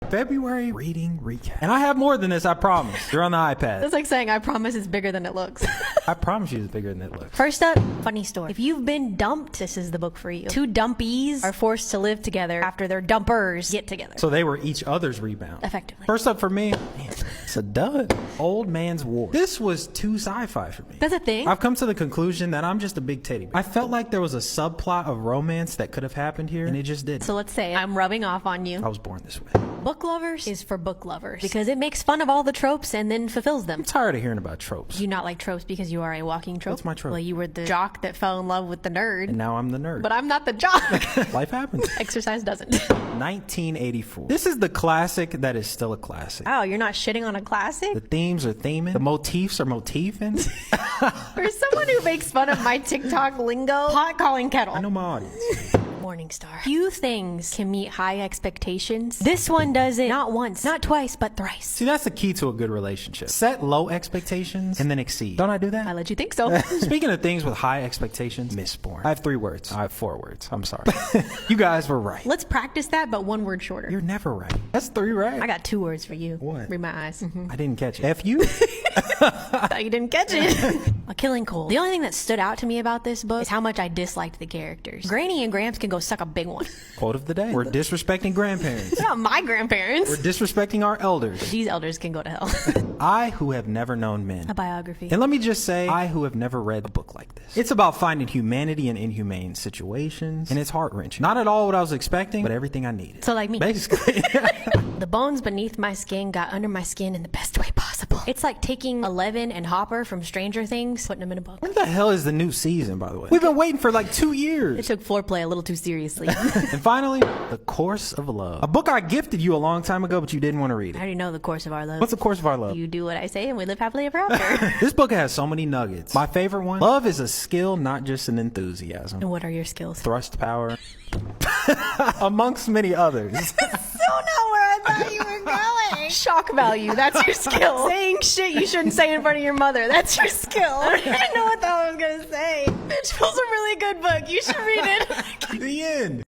February reading recap. And I have more than this, I promise. You're on the iPad. That's like saying, I promise it's bigger than it looks. I promise you it's bigger than it looks. First up, funny story. If you've been dumped, this is the book for you. Two dumpies are forced to live together after their dumpers get together. So they were each other's rebound. Effectively. First up for me, man, it's a dud. Old Man's War. This was too sci-fi for me. That's a thing? I've come to the conclusion that I'm just a big teddy bear. I felt like there was a subplot of romance that could have happened here, and it just didn't. So let's say I'm rubbing off on you. I was born this way. Book lovers is for book lovers because it makes fun of all the tropes and then fulfills them. I'm tired of hearing about tropes. Do you not like tropes because you are a walking trope? What's my trope? Well, you were the jock that fell in love with the nerd. And now I'm the nerd. But I'm not the jock. Life happens. Exercise doesn't. 1984. This is the classic that is still a classic. Oh, you're not shitting on a classic? The themes are theming. The motifs are motifing. For someone who makes fun of my TikTok lingo, pot calling kettle. I know my audience. Morningstar. Few things can meet high expectations. This one does it not once, not twice, but thrice. See, that's the key to a good relationship. Set low expectations and then exceed. Don't I do I that? let you think so. Speaking of things with high expectations, Mistborn. I have 3 words. I have 4 words. I'm sorry. You guys were right. Let's practice that, but one word shorter. You're never right. That's 3 right. I got 2 words for you. What? Read my eyes. I didn't catch it. F you? I thought you didn't catch it. A Killing Cold. The only thing that stood out to me about this book is how much I disliked the characters. Granny and Gramps can go suck a big one. Quote of the day. We're disrespecting grandparents. They're not my grandparents. We're disrespecting our elders. These elders can go to hell. I who have never known men. A biography. And let me just say, I who have never read a book like this. It's about finding humanity in inhumane situations, and it's heart-wrenching. Not at all what I was expecting, but everything I needed. So like me. Basically. The bones beneath my skin got under my skin in the best way possible. It's like taking Eleven and Hopper from Stranger Things, putting them in a book. When the hell is the new season, by the way? We've been waiting for like 2 It years. took foreplay a little too seriously. And finally, The Course of Love. A book I gifted you a long time ago, but you didn't want to read I it. already know the course of our love. What's The Course of Our Love? You do what I say and we live happily ever after. This book has so many nuggets. My favorite one, love is a skill, not just an enthusiasm. And what are your skills? Thrust power. Amongst many others. So not where I thought you were going. Shock value, that's your skill. Saying shit you shouldn't say in front of your mother, that's your skill. I don't even know what the hell I was gonna say. Bitch, Phil's a really good book. You should read it. The end.